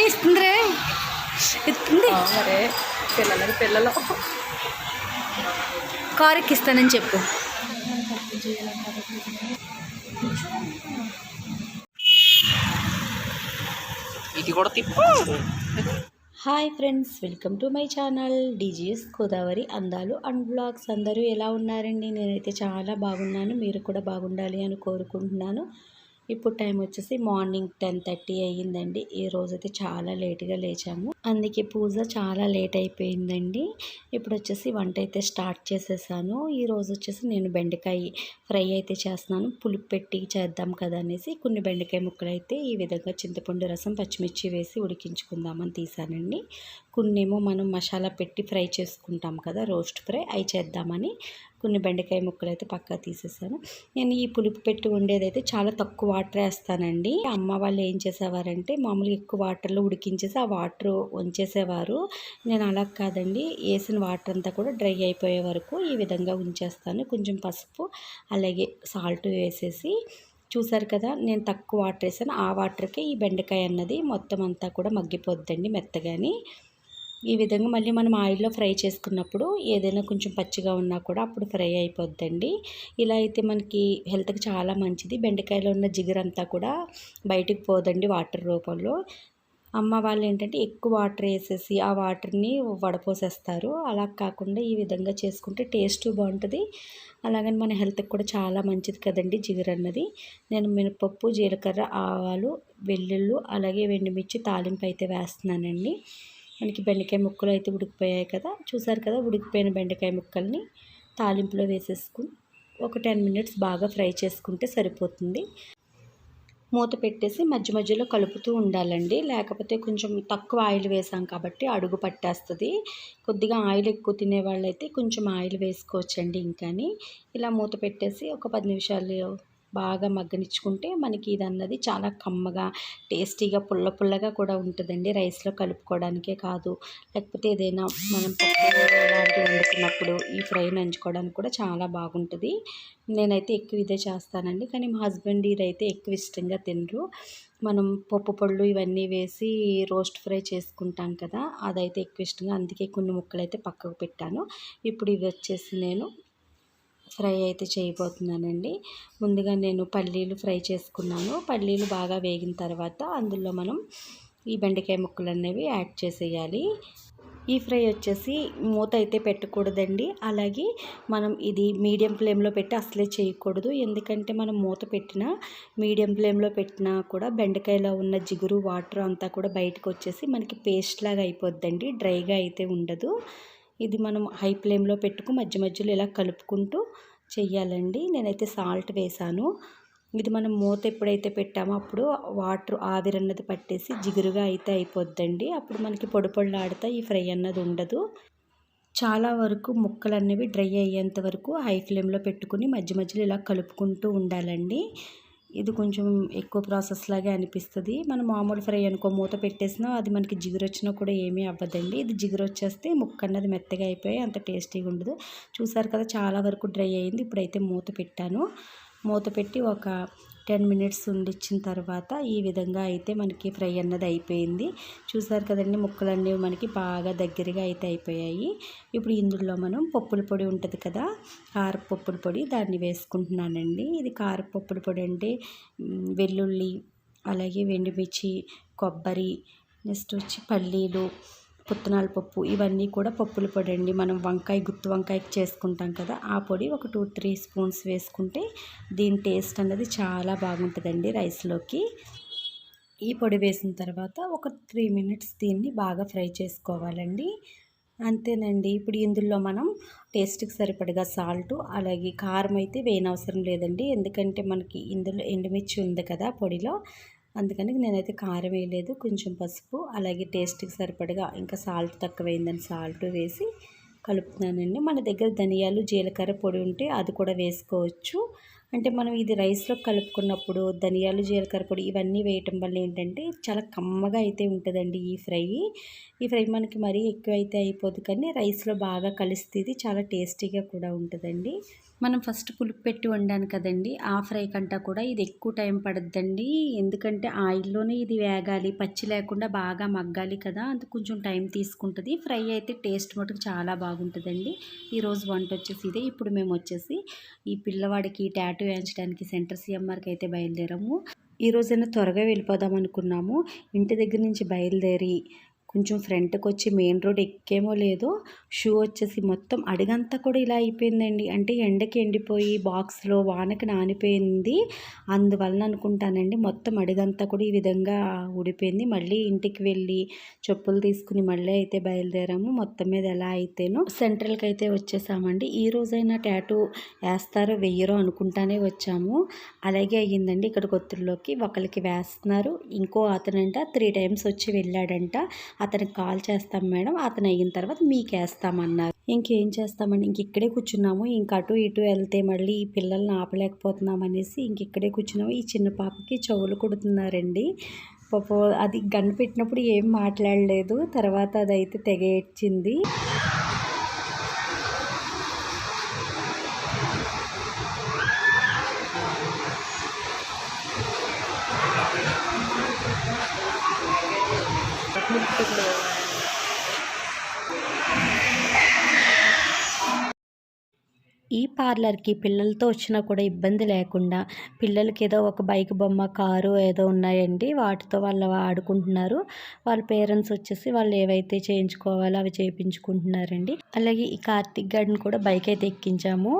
ఇస్తుందిరే ఇస్తుంది మరే పిల్లలు కారుకి ఇస్తానని చెప్పు. ఇది కూడా తిప్పు. Hi friends, welcome to my channel DGS Godavari అందాలు అండ్ బ్లాగ్స్. అందరూ ఎలా ఉన్నారండి? నేనైతే చాలా బాగున్నాను. మీరు కూడా బాగుండాలి అని కోరుకుంటున్నాను. ఇప్పుడు టైం వచ్చేసి మార్నింగ్ 10:30 అయ్యిందండి. ఈ రోజైతే చాలా లేట్గా లేచాము, అందుకే పూజ చాలా లేట్ అయిపోయిందండి. ఇప్పుడు వచ్చేసి వంట అయితే స్టార్ట్ చేసేసాను. ఈ రోజు వచ్చేసి నేను బెండకాయ ఫ్రై అయితే చేస్తున్నాను. పులుపు పెట్టి చేద్దాం కదా అనేసి కొన్ని బెండకాయ ముక్కలు అయితే ఈ విధంగా చింతపండు రసం పచ్చిమిర్చి వేసి ఉడికించుకుందామని తీసానండి. కొన్నేమో మనం మసాలా పెట్టి ఫ్రై చేసుకుంటాం కదా, రోస్ట్ ఫ్రై, అవి చేద్దామని కొన్ని బెండకాయ ముక్కలు అయితే పక్కా తీసేసాను. నేను ఈ పులుపు పెట్టి ఉండేదైతే చాలా తక్కువ వాటర్ వేస్తానండి. అమ్మ వాళ్ళు ఏం చేసేవారంటే మామూలుగా ఎక్కువ వాటర్లో ఉడికించేసి ఆ వాటర్ ఉంచేసేవారు. నేను అలా కాదండి, వేసిన వాటర్ అంతా కూడా డ్రై అయిపోయే వరకు ఈ విధంగా ఉంచేస్తాను. కొంచెం పసుపు అలాగే సాల్ట్ వేసేసి, చూసారు కదా నేను తక్కువ వాటర్ వేసాను. ఆ వాటర్కే ఈ బెండకాయ అన్నది మొత్తం అంతా కూడా మగ్గిపోద్దండి మెత్తగాని. ఈ విధంగా మళ్ళీ మనం ఆయిల్లో ఫ్రై చేసుకున్నప్పుడు ఏదైనా కొంచెం పచ్చిగా ఉన్నా కూడా అప్పుడు ఫ్రై అయిపోద్దండి. ఇలా అయితే మనకి హెల్త్కి చాలా మంచిది. బెండకాయలో ఉన్న జిగురంతా కూడా బయటికి పోదండి వాటర్ రూపంలో. అమ్మ వాళ్ళు ఏంటంటే ఎక్కువ వాటర్ వేసేసి ఆ వాటర్ని వడపోసేస్తారు. అలా కాకుండా ఈ విధంగా చేసుకుంటే టేస్ట్ బాగుంటుంది. అలాగని మన హెల్త్కి కూడా చాలా మంచిది కదండి జిగురు అన్నది. నేను మినపప్పు, జీలకర్ర, ఆవాలు, వెల్లుల్లి అలాగే ఎండుమిర్చి తాలింపు అయితే వేస్తున్నానండి. మనకి బెండకాయ ముక్కలు అయితే ఉడికిపోయాయి కదా, చూసారు కదా. ఉడికిపోయిన బెండకాయ ముక్కల్ని తాలింపులో వేసేసుకుని ఒక 10 మినిట్స్ బాగా ఫ్రై చేసుకుంటే సరిపోతుంది. మూత పెట్టేసి మధ్య మధ్యలో కలుపుతూ ఉండాలండి, లేకపోతే కొంచెం తక్కువ ఆయిల్ వేసాం కాబట్టి అడుగు పట్టేస్తుంది. కొద్దిగా ఆయిల్ ఎక్కువ తినే వాళ్ళైతే కొంచెం ఆయిల్ వేసుకోవచ్చండి. ఇంకాని ఇలా మూత పెట్టేసి ఒక 10 నిమిషాలు బాగా మగ్గనిచ్చుకుంటే మనకి ఇది అన్నది చాలా కమ్మగా టేస్టీగా పుల్లగా కూడా ఉంటుందండి. రైస్లో కలుపుకోవడానికే కాదు, లేకపోతే ఏదైనా మనం పప్పు లాంటివి వండుకున్నప్పుడు ఈ ఫ్రై నంచుకోవడానికి కూడా చాలా బాగుంటుంది. నేనైతే ఎక్కువ ఇదే చేస్తానండి, కానీ మా హస్బెండ్ ఇదైతే ఎక్కువ ఇష్టంగా తినరు. మనం పప్పు పొళ్ళు ఇవన్నీ వేసి రోస్ట్ ఫ్రై చేసుకుంటాం కదా, అదైతే ఎక్కువ ఇష్టంగా, అందుకే కొన్ని ముక్కలు అయితే పక్కకు పెట్టాను. ఇప్పుడు ఇవి వచ్చేసి నేను ఫ్రై అయితే చేయబోతున్నానండి. ముందుగా నేను పల్లీలు ఫ్రై చేసుకున్నాను. పల్లీలు బాగా వేగిన తర్వాత అందులో మనం ఈ బెండకాయ ముక్కలు అనేవి యాడ్ చేసేయాలి. ఈ ఫ్రై వచ్చేసి మూత అయితే పెట్టకూడదండి. అలాగే మనం ఇది మీడియం ఫ్లేమ్లో పెట్టి అసలే చేయకూడదు. ఎందుకంటే మనం మూత పెట్టినా మీడియం ఫ్లేమ్లో పెట్టినా కూడా బెండకాయలో ఉన్న జిగురు వాటర్ అంతా కూడా బయటకు వచ్చేసి మనకి పేస్ట్ లాగా అయిపోద్దండి, డ్రైగా అయితే ఉండదు. ఇది మనం హై ఫ్లేమ్లో పెట్టుకు మధ్య మధ్యలో ఇలా కలుపుకుంటూ చెయ్యాలండి. నేనైతే సాల్ట్ వేసాను. ఇది మనం మూత ఎప్పుడైతే పెట్టామో అప్పుడు వాటర్ ఆవిరన్నది పట్టేసి జిగురుగా అయితే అయిపోద్దండి. అప్పుడు మనకి పొడి పొడిలాడుతా ఈ ఫ్రై అన్నది ఉండదు. చాలా వరకు ముక్కలు అనేవి డ్రై అయ్యేంత వరకు హై ఫ్లేమ్లో పెట్టుకుని మధ్య మధ్యలో ఇలా కలుపుకుంటూ ఉండాలండి. ఇది కొంచెం ఎక్కువ ప్రాసెస్ లాగే అనిపిస్తుంది. మనం మామూలు ఫ్రై అనుకో మూత పెట్టేసినా అది మనకి జిగురు వచ్చినా కూడా ఏమీ అవ్వదండి. ఇది జిగురు వచ్చేస్తే ముక్క అన్నది మెత్తగా అయిపోయి అంత టేస్టీగా ఉండదు. చూసారు కదా చాలా వరకు డ్రై అయింది. ఇప్పుడైతే మూత పెట్టాను. మూత పెట్టి ఒక 10 మినిట్స్ ఉండిచ్చిన తర్వాత ఈ విధంగా అయితే మనకి ఫ్రై అన్నది అయిపోయింది. చూసారు కదండి, ముక్కలన్నీ మనకి బాగా దగ్గరగా అయితే అయిపోయాయి. ఇప్పుడు ఇందులో మనం పప్పుల పొడి ఉంటుంది కదా, కారపప్పుల పొడి, దాన్ని వేసుకుంటున్నానండి. ఇది కారపప్పుల పొడి అంటే వెల్లుల్లి అలాగే ఎండుమిర్చి, కొబ్బరి, నెక్స్ట్ వచ్చి పల్లీలు, పుట్నాల పప్పు, ఇవన్నీ కూడా పప్పుల పొడి అండి. మనం గుత్తి వంకాయకి చేసుకుంటాం కదా, ఆ పొడి ఒక 2-3 స్పూన్స్ వేసుకుంటే దీని టేస్ట్ అన్నది చాలా బాగుంటుందండి రైస్లోకి. ఈ పొడి వేసిన తర్వాత ఒక 3 మినిట్స్ దీన్ని బాగా ఫ్రై చేసుకోవాలండి. అంతేనండి. ఇప్పుడు ఇందులో మనం టేస్ట్కి సరిపడగా సాల్టు అలాగే కారం అయితే వేయనవసరం లేదండి, ఎందుకంటే మనకి ఇందులో ఎండుమిర్చి ఉంది కదా పొడిలో, అందుకని నేనైతే కారం వేయలేదు. కొంచెం పసుపు అలాగే టేస్ట్కి సరిపడగా ఇంకా సాల్ట్ తక్కువైందని సాల్ట్ వేసి కలుపుతున్నానండి. మన దగ్గర ధనియాలు, జీలకర్ర పొడి ఉంటే అది కూడా వేసుకోవచ్చు. అంటే మనం ఇది రైస్లో కలుపుకున్నప్పుడు ధనియాలు జీలకర్ర పొడి ఇవన్నీ వేయటం వల్ల ఏంటంటే చాలా కమ్మగా అయితే ఉంటుందండి ఈ ఫ్రై మనకి మరీ ఎక్కువ అయితే అయిపోదు, కానీ రైస్లో బాగా కలుస్తుంది, చాలా టేస్టీగా కూడా ఉంటుందండి. మనం ఫస్ట్ పులుపు పెట్టి వండాను కదండి, ఆ ఫ్రై కంటా కూడా ఇది ఎక్కువ టైం పడుద్దండి. ఎందుకంటే ఆయిల్లోనే ఇది వేగాలి, పచ్చి లేకుండా బాగా మగ్గాలి కదా, అంత కొంచెం టైం తీసుకుంటుంది. ఫ్రై అయితే టేస్ట్ మటుకు చాలా బాగుంటుందండి. ఈరోజు వంట వచ్చేసి ఇదే. ఇప్పుడు మేము వచ్చేసి ఈ పిల్లవాడికి టాటూ వేయించడానికి సెంటర్ సిఎంఆర్కి అయితే బయలుదేరాము. ఈ రోజైనా త్వరగా వెళ్ళిపోదాం అనుకున్నాము. ఇంటి దగ్గర నుంచి బయలుదేరి కొంచెం ఫ్రంట్కి వచ్చి మెయిన్ రోడ్ ఎక్కేమో లేదో షూ వచ్చేసి మొత్తం అడుగంతా కూడా ఇలా అయిపోయిందండి. అంటే ఎండకి ఎండిపోయి బాక్స్లో వానకి నానిపోయింది, అందువలన అనుకుంటానండి మొత్తం అడుగంతా కూడా ఈ విధంగా ఊడిపోయింది. మళ్ళీ ఇంటికి వెళ్ళి చెప్పులు తీసుకుని మళ్ళీ అయితే బయలుదేరాము. మొత్తం మీద ఎలా అయితేనో సెంట్రల్కి అయితే వచ్చేసామండి. ఈ రోజైనా టాటూ వేస్తారో వెయ్యరో అనుకుంటానే వచ్చాము. అలాగే అయ్యిందండి. ఇక్కడ కొత్తూరులోకి ఒకరికి వేస్తున్నారు, ఇంకో అతనంట 3 times వచ్చి వెళ్ళాడంట. అతనికి కాల్ చేస్తాం మేడం, అతను అయిన తర్వాత మీకు వేస్తామన్నారు. ఇంకేం చేస్తామండి, ఇక్కడే కూర్చున్నాము. ఇంక అటు ఇటు వెళ్తే మళ్ళీ ఈ పిల్లల్ని ఆపలేకపోతున్నాం అనేసి ఇక్కడే కూర్చున్నాము. ఈ చిన్న పాపకి చెవులు కుడుతున్నారండి. పాపం అది గన్ను పెట్టినప్పుడు ఏం మాట్లాడలేదు, తర్వాత అదైతే తెగ ఏడ్చింది. ఈ పార్లర్కి పిల్లలతో వచ్చినా కూడా ఇబ్బంది లేకుండా పిల్లలకి ఏదో ఒక బైక్ బొమ్మ, కారు ఏదో ఉన్నాయండి, వాటితో వాళ్ళు ఆడుకుంటున్నారు. వాళ్ళ పేరెంట్స్ వచ్చేసి వాళ్ళు ఏవైతే చేయించుకోవాలో అవి చేయించుకుంటున్నారండి. అలాగే ఈ కార్తిక్ గార్డెన్ కూడా బైక్ అయితే ఎక్కించాము.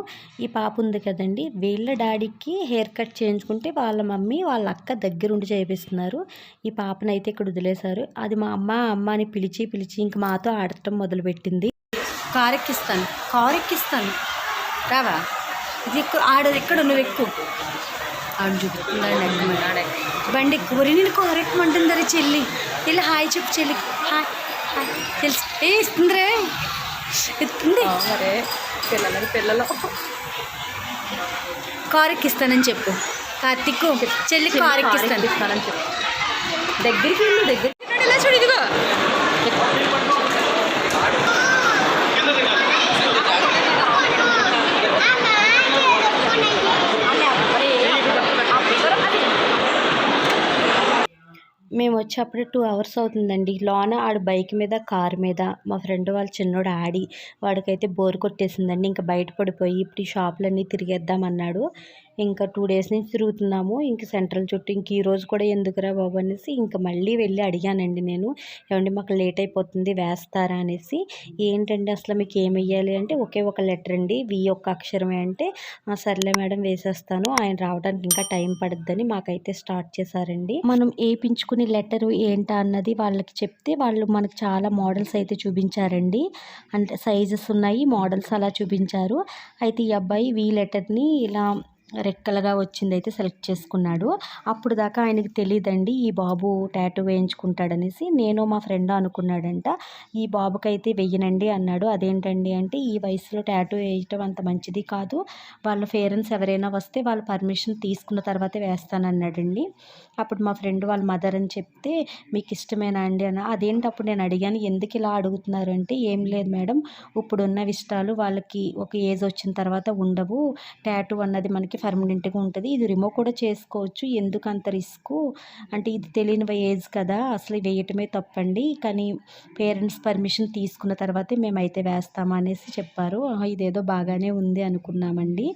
ఈ పాప ఉంది కదండి, వీళ్ళ డాడీకి హెయిర్ కట్ చేయించుకుంటే వాళ్ళ మమ్మీ వాళ్ళ అక్క దగ్గరుండి చేపిస్తున్నారు. ఈ పాపనైతే ఇక్కడ వదిలేశారు. అది మా అమ్మ అని పిలిచి ఇంక మాతో ఆడటం మొదలుపెట్టింది. కారు ఎక్కిస్తాను రావా, ఇది ఎక్కువ ఆడదు, ఎక్కడ నువ్వు ఎక్కువ ఆడు చూపిస్తున్నాడు. బండి ఎక్కువ నేను కారు ఎక్కుమంటుందరే చెల్లి, వెళ్ళి హాయ్ చెప్పు చెల్లి, హాయ్ హాయ్ తెలుసు. ఇస్తుందిరే, ఇస్తుంది. పిల్లలు కారు ఎక్కిస్తానని చెప్పు కార్తిక్, చెల్లి కారు ఎక్కిస్తానని చెప్పు. దగ్గరికి ఇలా చూడు, ఇదిగో మేము వచ్చి అప్పుడే 2 hours అవుతుందండి. లోన ఆడు బైక్ మీద, కారు మీద మా ఫ్రెండ్ వాళ్ళ చిన్నోడు ఆడి వాడికైతే బోర్ కొట్టేసిందండి. ఇంకా బయట పడిపోయి ఇప్పుడు ఈ షాపులన్నీ తిరిగేద్దామన్నాడు. ఇంకా 2 days నుంచి తిరుగుతున్నాము. ఇంక సెంట్రల్ చుట్టూ ఇంక ఈరోజు కూడా ఎందుకురా బాబు అనేసి ఇంక మళ్ళీ వెళ్ళి అడిగానండి నేను, ఏమండి మాకు లేట్ అయిపోతుంది వేస్తారా అనేసి. ఏంటండి అసలు మీకు ఏమి వెయ్యాలి అంటే, ఒకే ఒక లెటర్ అండి, వి ఒక్క అక్షరమే అంటే, సర్లే మేడం వేసేస్తాను, ఆయన రావడానికి ఇంకా టైం పడుద్దని మాకైతే స్టార్ట్ చేశారండి. మనం వేయించుకునే లెటరు ఏంటా అన్నది వాళ్ళకి చెప్తే వాళ్ళు మనకు చాలా మోడల్స్ అయితే చూపించారండి. అంటే సైజెస్ ఉన్నాయి, మోడల్స్ అలా చూపించారు. అయితే ఈ అబ్బాయి వి లెటర్ని ఇలా రెక్కలుగా వచ్చింది అయితే సెలెక్ట్ చేసుకున్నాడు. అప్పుడు దాకా ఆయనకి తెలియదండి ఈ బాబు టాటూ వేయించుకుంటాడనేసి. నేను మా ఫ్రెండ్ అనుకున్నాడంట, ఈ బాబుకైతే వెయ్యనండి అన్నాడు. అదేంటండి అంటే, ఈ వయసులో టాటూ వేయటం అంత మంచిది కాదు, వాళ్ళ పేరెంట్స్ ఎవరైనా వస్తే వాళ్ళ పర్మిషన్ తీసుకున్న తర్వాతే వేస్తానన్నాడండి. అప్పుడు మా ఫ్రెండ్ వాళ్ళ మదర్ అని చెప్తే, మీకు ఇష్టమేనా అండి అన్న. అదేంటి అప్పుడు నేను అడిగాను, ఎందుకు ఇలా అడుగుతున్నారు అంటే, ఏం లేదు మేడం, ఇప్పుడున్న ఇష్టాలు వాళ్ళకి ఒక ఏజ్ వచ్చిన తర్వాత ఉండవు, టాటూ అన్నది మనకి పర్మనెంట్గా ఉంటుంది, ఇది రిమూవ్ కూడా చేసుకోవచ్చు, ఎందుకు అంత రిస్క్ అంటే, ఇది తెలియని ఏజ్ కదా, అసలు వేయటమే తప్పండి, కానీ పేరెంట్స్ పర్మిషన్ తీసుకున్న తర్వాతే మేమైతే వేస్తాము అనేసి చెప్పారు. ఇదేదో బాగానే ఉంది అనుకున్నామండి,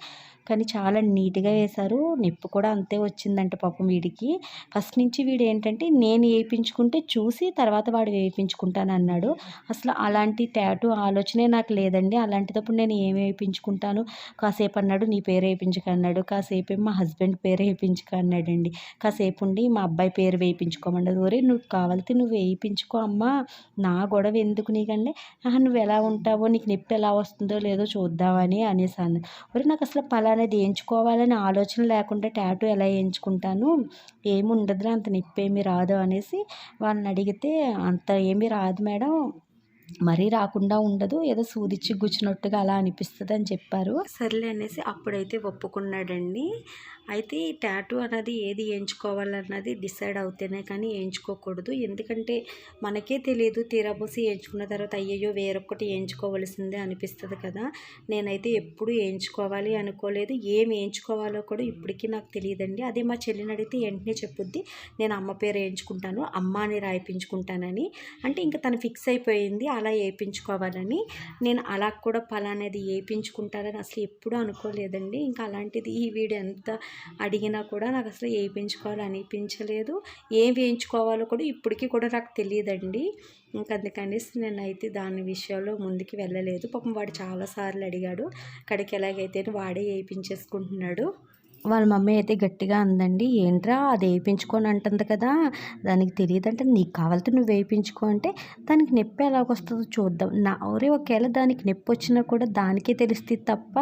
కానీ చాలా నీట్గా వేశారు. నొప్పి కూడా అంతే వచ్చిందంటే పాపం వీడికి. ఫస్ట్ నుంచి వీడు ఏంటంటే నేను వేయించుకుంటే చూసి తర్వాత వాడు వేయించుకుంటాను అన్నాడు. అసలు అలాంటి టాటూ ఆలోచనే నాకు లేదండి. అలాంటిదప్పుడు నేను ఏమి వేయించుకుంటాను. కాసేపు అన్నాడు నీ పేరు వేయించుక అన్నాడు, కాసేపు మా హస్బెండ్ పేరు వేయించుక అన్నాడండి, కాసేపు ఉండి మా అబ్బాయి పేరు వేయించుకోమన్నాడు. ఒరే నువ్వు కావాలితే నువ్వు వేయించుకో అమ్మా, నా గొడవ ఎందుకు నీకంటే, నువ్వు ఎలా ఉంటావో, నీకు నొప్పి ఎలా వస్తుందో లేదో చూద్దామని అనేసి అన్నాడు. ఒరే నాకు అసలు పలానాది వేయించుకోవాలని ఆలోచన లేకుండా టాటూ ఎలా వేయించుకుంటాను, ఏమి ఉండదురా, అంత నొప్పి ఏమీ రాదు అనేసి వాళ్ళని అడిగితే, అంత ఏమీ రాదు మేడం, మరీ రాకుండా ఉండదు, ఏదో సూదిచ్చి గుచ్చినట్టుగా అలా అనిపిస్తుంది అని చెప్పారు. సర్లే అనేసి అప్పుడైతే ఒప్పుకున్నాడండి. అయితే ఈ టాటూ అనేది ఏది వేయించుకోవాలన్నది డిసైడ్ అవుతేనే కానీ వేయించుకోకూడదు. ఎందుకంటే మనకే తెలియదు, తీరాబోసి వేయించుకున్న తర్వాత అయ్యయ్యో వేరొకటి వేయించుకోవాల్సిందే అనిపిస్తుంది కదా. నేనైతే ఎప్పుడు వేయించుకోవాలి అనుకోలేదు, ఏం వేయించుకోవాలో కూడా ఇప్పటికీ నాకు తెలియదండి. అదే మా చెల్లిని అడిగితే వెంటనే చెప్పుద్ది, నేను అమ్మ పేరు వేయించుకుంటాను, అమ్మ అని రాయిపించుకుంటానని. అంటే ఇంకా తను ఫిక్స్ అయిపోయింది అలా వేయించుకోవాలని. నేను అలా కూడా పలానేది వేయించుకుంటారని అసలు ఎప్పుడూ అనుకోలేదండి. ఇంకా అలాంటిది ఈ వీడియో ఎంత అడిగినా కూడా నాకు అసలు వేయించుకోవాలనిపించలేదు. ఏం వేయించుకోవాలో కూడా ఇప్పటికీ కూడా నాకు తెలియదండి. ఇంకా అందుకనేసి నేనైతే దాని విషయంలో ముందుకు వెళ్ళలేదు. పాపం వాడు చాలాసార్లు అడిగాడు, కడికి ఎలాగైతే వాడే వేయించేసుకుంటున్నాడు. వాళ్ళ మమ్మీ అయితే గట్టిగా అందండి, ఏంట్రా అది వేయించుకొని అంటుంది కదా, దానికి తెలియదంటే నీకు కావాలంటే నువ్వు వేయించుకో అంటే, దానికి నొప్పి ఎలాగొస్తుందో చూద్దాం, ఒకవేళ దానికి నొప్పి వచ్చినా కూడా దానికే తెలుస్తుంది తప్ప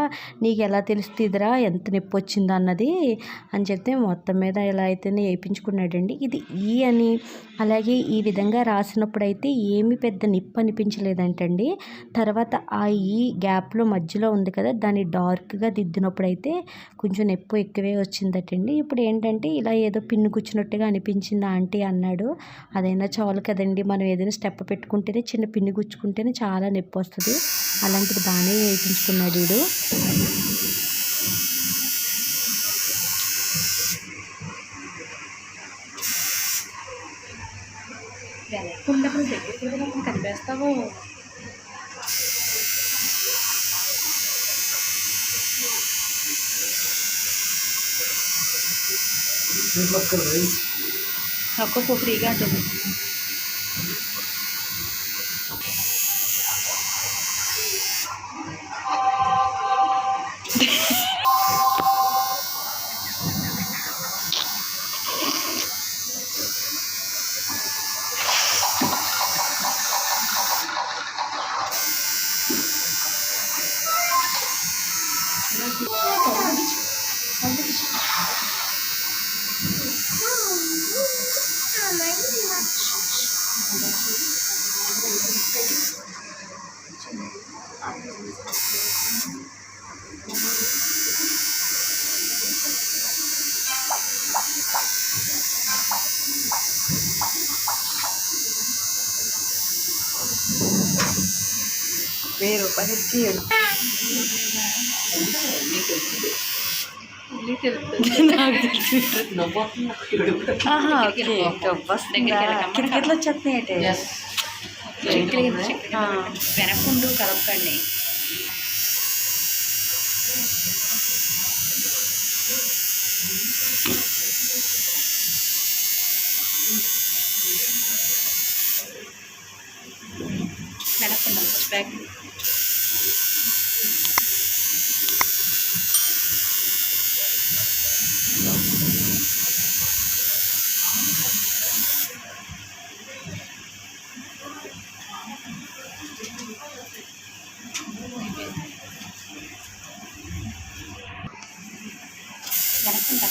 నీకు ఎలా తెలుస్తుందిరా ఎంత నొప్పి వచ్చిందో అన్నది అని చెప్తే మొత్తం మీద ఎలా అయితేనే వేయించుకున్నాడండి. ఇది ఈ అని అలాగే ఈ విధంగా రాసినప్పుడైతే ఏమీ పెద్ద నొప్పి అనిపించలేదంటండి. తర్వాత ఆ ఈ గ్యాప్లో మధ్యలో ఉంది కదా, దాన్ని డార్క్గా దిద్దినప్పుడైతే కొంచెం నొప్పి ఎక్కువే వచ్చిందటండి. ఇప్పుడు ఏంటంటే ఇలా ఏదో పిన్ను కూర్చున్నట్టుగా అనిపించింది ఆంటీ అన్నాడు. అదైనా చాలు కదండి, మనం ఏదైనా స్టెప్ పెట్టుకుంటేనే చిన్న పిన్ను గుచ్చుకుంటేనే చాలా నొప్పి వస్తుంది. అలాంటిది బాగానే వేయించుకున్నాడు వీడు. కనిపిస్తావు. ఒక్కొక్క ఫ్రీగా ఉంటుంది. ₹1000 ఇచ్చి క్రికెట్లో వచ్చేస్తున్నాయి. వెనకుండు కలపకండి. వెనకుండా బ్యాక్ వెనకుండా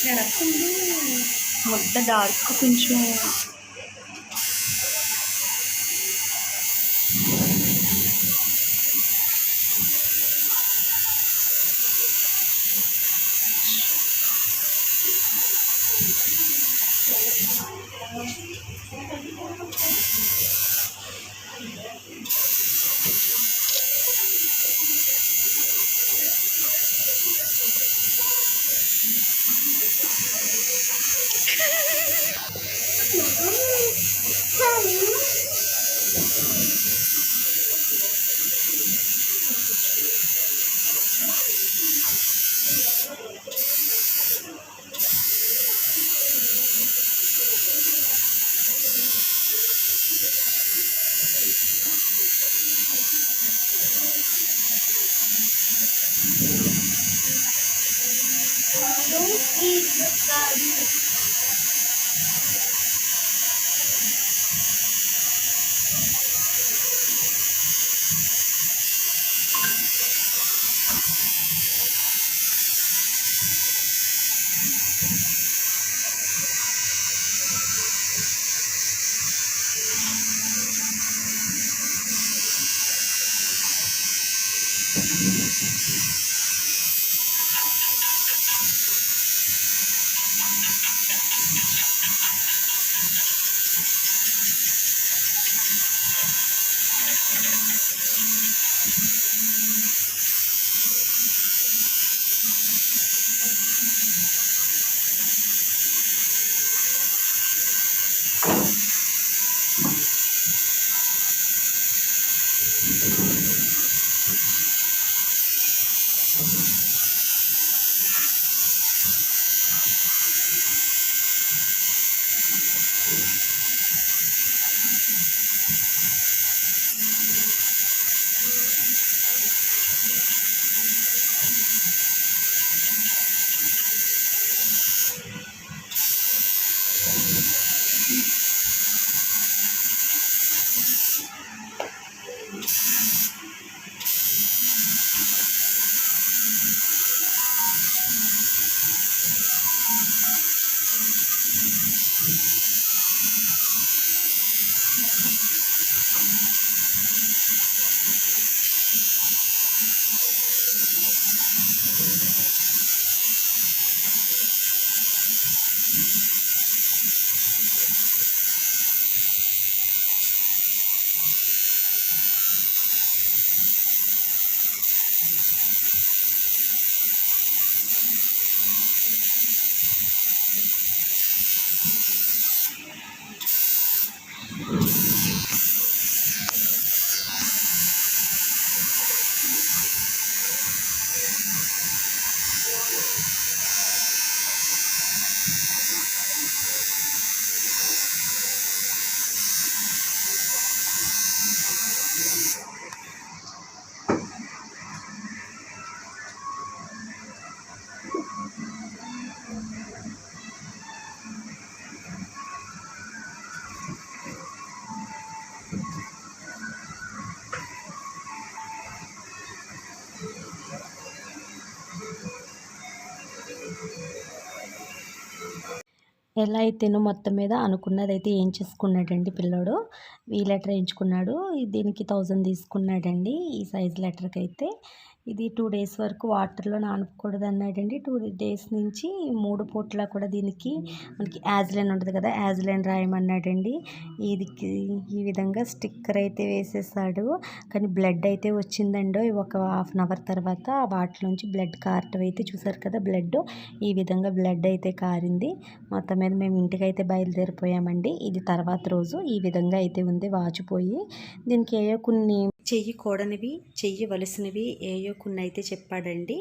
వెనకుండి ముద్ద డార్క్ కొంచెం ఎలా అయితేనో మొత్తం మీద అనుకున్నదైతే ఏం చేసుకున్నాడండి పిల్లోడు. ఈ లెటర్ ఏయించుకున్నాడు. దీనికి 1000 తీసుకున్నాడండి. ఈ సైజ్ లెటర్‌కి అయితే. ఇది 2 డేస్ వరకు వాటర్‌లో నానకూడదన్నాడండి. 2 డేస్ నుంచి 3 పూటలా కూడా దీనికి మనకి యాజ్లిన్ ఉంటది కదా! యాజ్లిన్ రాయమన్నాడండి. ఇదికి ఈ విధంగా స్టిక్కర్ అయితే వేసేసాడు. కానీ బ్లడ్ అయితే వచ్చిందండోయ్. ఒక హాఫ్ అన్ అవర్ తర్వాత వాటిలోంచి బ్లడ్ కారటం అయితే చూసారు కదా! ఈ విధంగా బ్లడ్ అయితే కారింది. మొత్తం మీద మేము ఇంటికైతే బయలుదేరిపోయామండి. ఇది తర్వాత రోజు ఈ విధంగా అయితే ఉంది వాచిపోయి. దీనికి ఏయో కొన్ని చెయ్యకూడనివి, చెయ్యవలసినవి ఏయో కొన్ని అయితే చెప్పాడండి.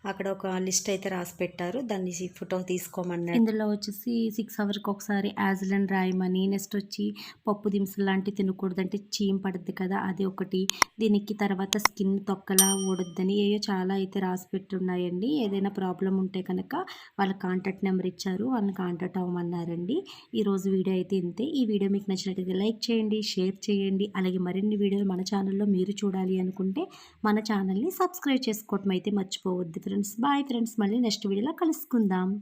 అక్కడ ఒక లిస్ట్ అయితే రాసి పెట్టారు. దాన్ని ఫోటో తీసుకోమన్నారు. ఇందులో వచ్చేసి 6 అవర్స్‌కి ఒకసారి యాజ్లిన్ రాయమని, నెక్స్ట్ వచ్చి పప్పు దినుసులు లాంటివి తినకూడదంటే చీమ్ పడుద్ది కదా! అది ఒకటి. దీనికి తర్వాత స్కిన్ తొక్కలా ఊడొద్దని ఏయో చాలా అయితే రాసి పెట్టున్నాయండి. ఏదైనా ప్రాబ్లమ్ ఉంటే కనుక వాళ్ళ కాంటాక్ట్ నెంబర్ ఇచ్చారు. వాళ్ళని కాంటాక్ట్ అవ్వమన్నారండి. ఈరోజు వీడియో అయితే ఇంతే. ఈ వీడియో మీకు నచ్చినట్లయితే లైక్ చేయండి, షేర్ చేయండి. అలాగే మరిన్ని వీడియోలు మన ఛానల్లో మీరు చూడాలి అనుకుంటే మన ఛానల్ని సబ్స్క్రైబ్ చేసుకోవటం అయితే మర్చిపోవద్దు ఫ్రెండ్స్. Bye friends. మళ్ళీ నెక్స్ట్ వీడియోలో కలుసుకుందాం.